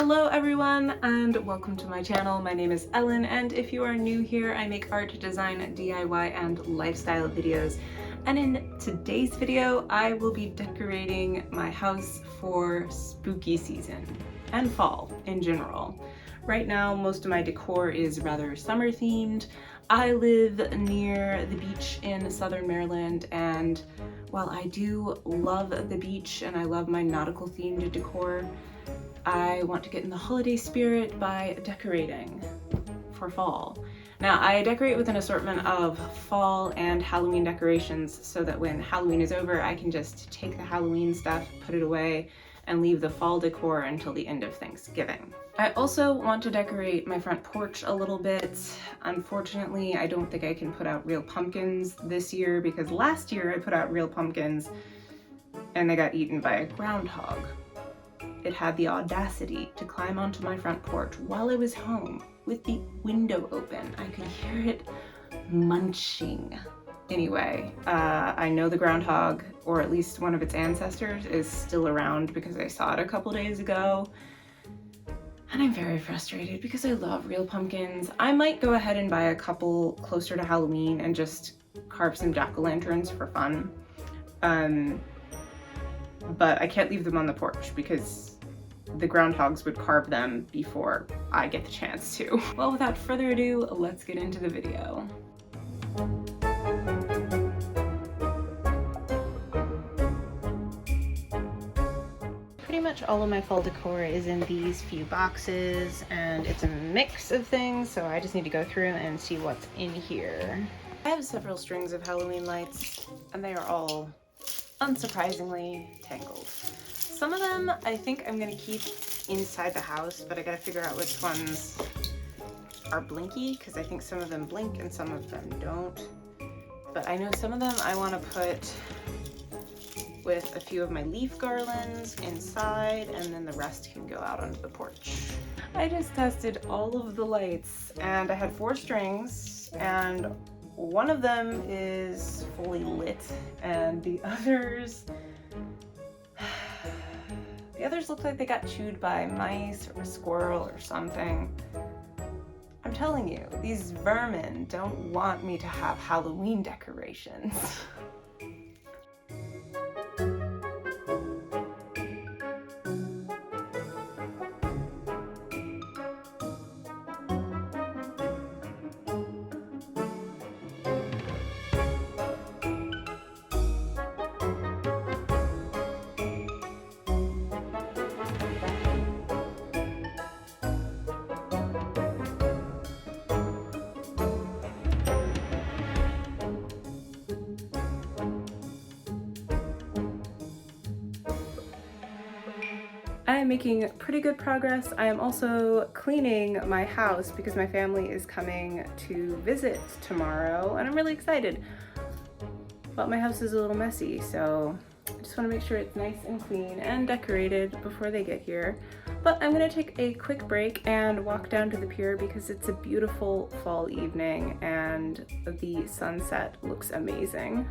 Hello everyone and welcome to my channel. My name is Ellen, and if you are new here, I make art, design, DIY, and lifestyle videos. And in today's video, I will be decorating my house for spooky season and fall in general. Right now, most of my decor is rather summer themed. I live near the beach in southern Maryland, and while I do love the beach and I love my nautical themed decor, I want to get in the holiday spirit by decorating for fall. Now, I decorate with an assortment of fall and Halloween decorations so that when Halloween is over, I can just take the Halloween stuff, put it away, and leave the fall decor until the end of Thanksgiving. I also want to decorate my front porch a little bit. Unfortunately, I don't think I can put out real pumpkins this year because last year I put out real pumpkins and they got eaten by a groundhog. It had the audacity to climb onto my front porch while I was home with the window open. I could hear it munching. Anyway, I know the groundhog, or at least one of its ancestors, is still around because I saw it a couple days ago. And I'm very frustrated because I love real pumpkins. I might go ahead and buy a couple closer to Halloween and just carve some jack-o'-lanterns for fun. But I can't leave them on the porch because the groundhogs would carve them before I get the chance to. Well, without further ado, let's get into the video. Pretty much all of my fall decor is in these few boxes, and it's a mix of things, so I just need to go through and see what's in here. I have several strings of Halloween lights, and they are all unsurprisingly tangled. Some of them I think I'm gonna keep inside the house, but I gotta figure out which ones are blinky because I think some of them blink and some of them don't. But I know some of them I want to put with a few of my leaf garlands inside, and then the rest can go out onto the porch. I just tested all of the lights and I had 4 strings, and one of them is fully lit and the others look like they got chewed by mice or a squirrel or something. I'm telling you, these vermin don't want me to have Halloween decorations. I am making pretty good progress. I am also cleaning my house because my family is coming to visit tomorrow, and I'm really excited. But my house is a little messy, so I just want to make sure it's nice and clean and decorated before they get here. But I'm going to take a quick break and walk down to the pier because it's a beautiful fall evening and the sunset looks amazing.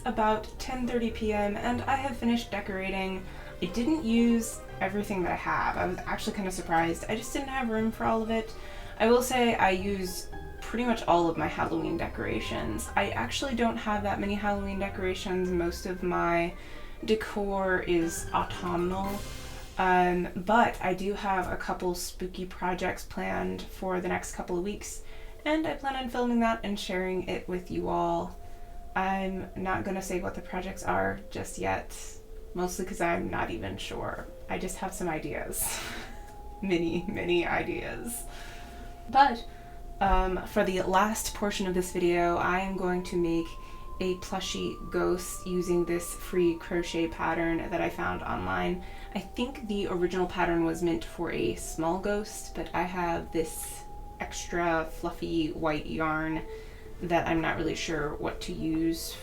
about 10:30 p.m. and I have finished decorating. I didn't use everything that I have. I was actually kind of surprised. I just didn't have room for all of it. I will say I use pretty much all of my Halloween decorations. I actually don't have that many Halloween decorations. Most of my decor is autumnal. But I do have a couple spooky projects planned for the next couple of weeks, and I plan on filming that and sharing it with you all. I'm not gonna say what the projects are just yet, mostly because I'm not even sure. I just have some ideas. many ideas. But for the last portion of this video, I am going to make a plushie ghost using this free crochet pattern that I found online. I think the original pattern was meant for a small ghost, but I have this extra fluffy white yarn that I'm not really sure what to use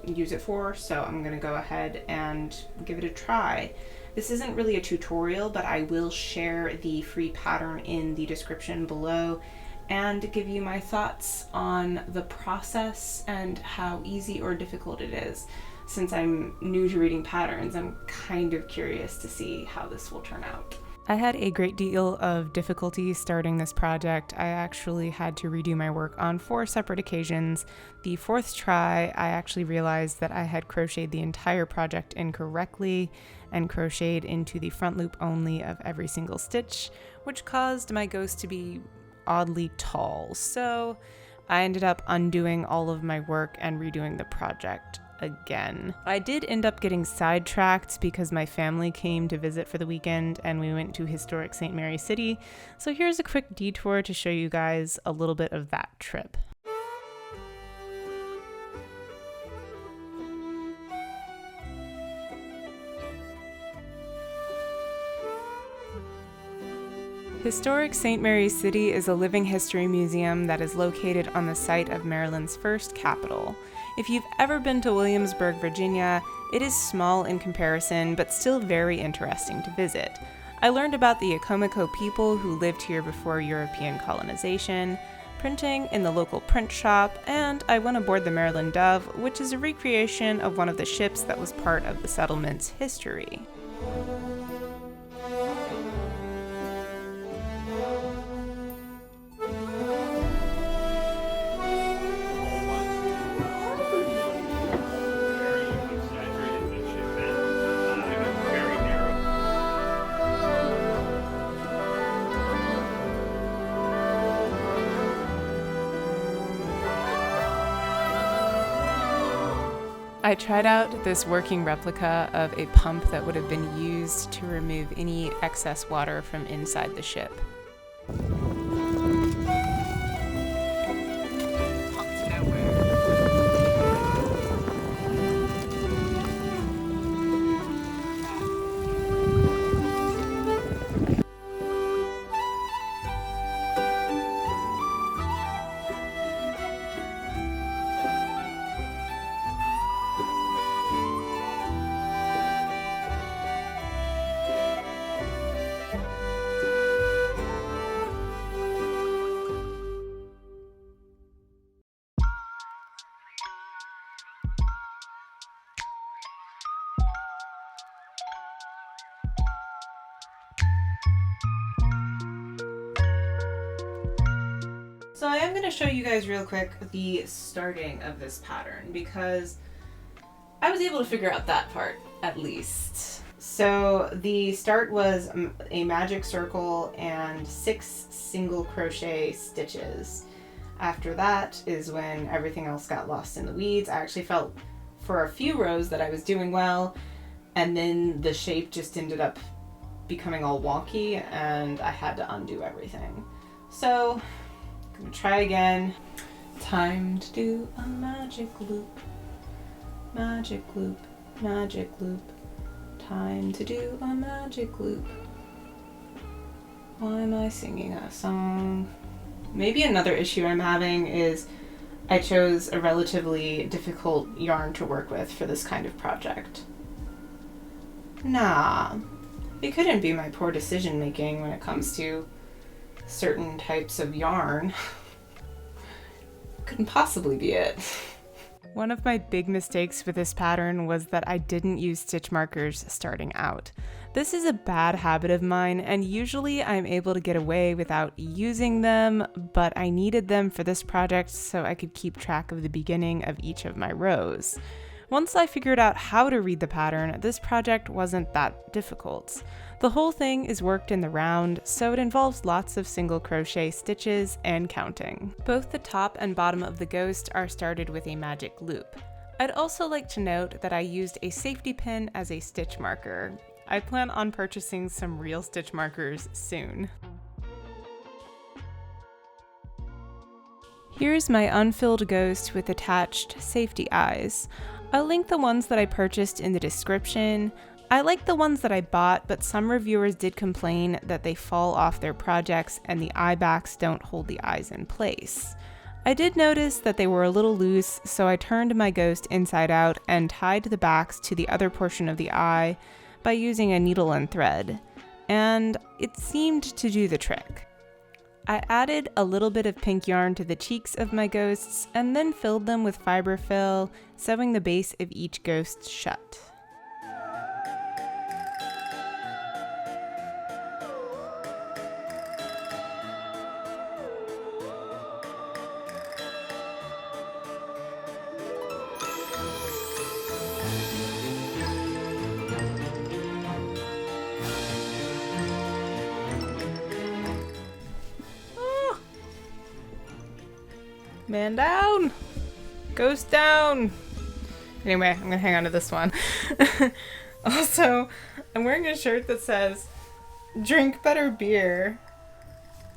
it for, so I'm gonna go ahead and give it a try. This isn't really a tutorial, but I will share the free pattern in the description below and give you my thoughts on the process and how easy or difficult it is. Since I'm new to reading patterns, I'm kind of curious to see how this will turn out. I had a great deal of difficulty starting this project. I actually had to redo my work on 4 separate occasions. The 4th try, I actually realized that I had crocheted the entire project incorrectly and crocheted into the front loop only of every single stitch, which caused my ghost to be oddly tall. So I ended up undoing all of my work and redoing the project again. I did end up getting sidetracked because my family came to visit for the weekend and we went to historic St. Mary City. So here's a quick detour to show you guys a little bit of that trip. Historic St. Mary City is a living history museum that is located on the site of Maryland's first capital. If you've ever been to Williamsburg, Virginia, it is small in comparison, but still very interesting to visit. I learned about the Yakomiko people who lived here before European colonization, printing in the local print shop, and I went aboard the Maryland Dove, which is a recreation of one of the ships that was part of the settlement's history. I tried out this working replica of a pump that would have been used to remove any excess water from inside the ship. So I am going to show you guys real quick the starting of this pattern because I was able to figure out that part at least. So the start was a magic circle and 6 single crochet stitches. After that is when everything else got lost in the weeds. I actually felt for a few rows that I was doing well, and then the shape just ended up becoming all wonky and I had to undo everything. So I'm gonna try again. Time to do a magic loop, magic loop, magic loop. Time to do a magic loop. Why am I singing a song? Maybe another issue I'm having is I chose a relatively difficult yarn to work with for this kind of project. Nah, it couldn't be my poor decision making when it comes to certain types of yarn. Couldn't possibly be it. One of my big mistakes with this pattern was that I didn't use stitch markers starting out. This is a bad habit of mine, and usually I'm able to get away without using them, but I needed them for this project so I could keep track of the beginning of each of my rows. Once I figured out how to read the pattern, this project wasn't that difficult. The whole thing is worked in the round, so it involves lots of single crochet stitches and counting. Both the top and bottom of the ghost are started with a magic loop. I'd also like to note that I used a safety pin as a stitch marker. I plan on purchasing some real stitch markers soon. Here's my unfilled ghost with attached safety eyes. I'll link the ones that I purchased in the description. I like the ones that I bought, but some reviewers did complain that they fall off their projects and the eye backs don't hold the eyes in place. I did notice that they were a little loose, so I turned my ghost inside out and tied the backs to the other portion of the eye by using a needle and thread, and it seemed to do the trick. I added a little bit of pink yarn to the cheeks of my ghosts and then filled them with fiber fill, sewing the base of each ghost shut. Man down! Ghost down! Anyway, I'm gonna hang on to this one. Also, I'm wearing a shirt that says, "Drink better beer."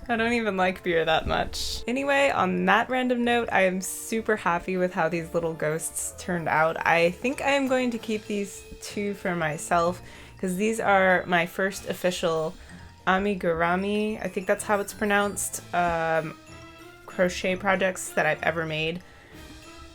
I don't even like beer that much. Anyway, on that random note, I am super happy with how these little ghosts turned out. I think I am going to keep these two for myself, because these are my first official Amigurumi, I think that's how it's pronounced, crochet projects that I've ever made,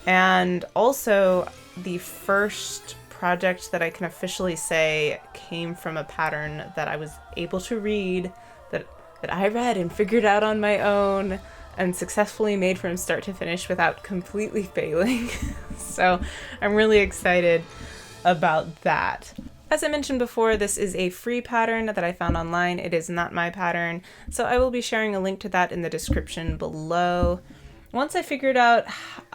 and also the first project that I can officially say came from a pattern that I was able to read, that I read and figured out on my own and successfully made from start to finish without completely failing. So I'm really excited about that. As I mentioned before, this is a free pattern that I found online. It is not my pattern, so I will be sharing a link to that in the description below. Once I figured out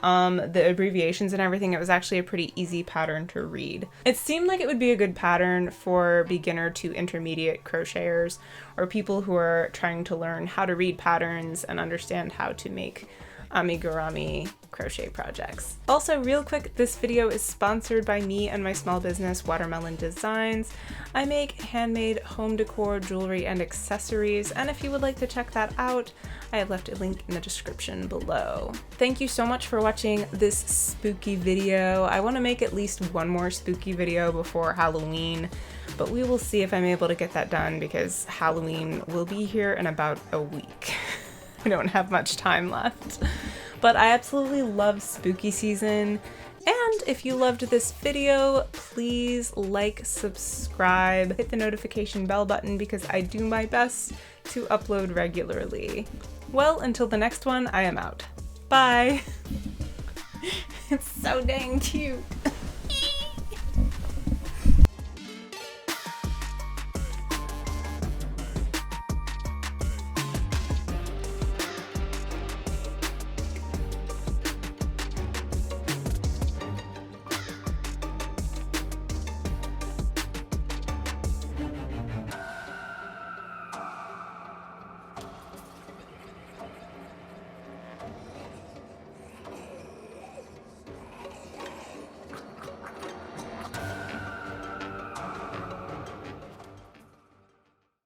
the abbreviations and everything, it was actually a pretty easy pattern to read. It seemed like it would be a good pattern for beginner to intermediate crocheters, or people who are trying to learn how to read patterns and understand how to make amigurumi crochet projects. Also, real quick, this video is sponsored by me and my small business, WatermellenDesigns. I make handmade home decor, jewelry, and accessories, and if you would like to check that out, I have left a link in the description below. Thank you so much for watching this spooky video. I want to make at least one more spooky video before Halloween, but we will see if I'm able to get that done because Halloween will be here in about a week. I don't have much time left. But I absolutely love spooky season. And if you loved this video, please like, subscribe, hit the notification bell button because I do my best to upload regularly. Well, until the next one, I am out. Bye! It's so dang cute.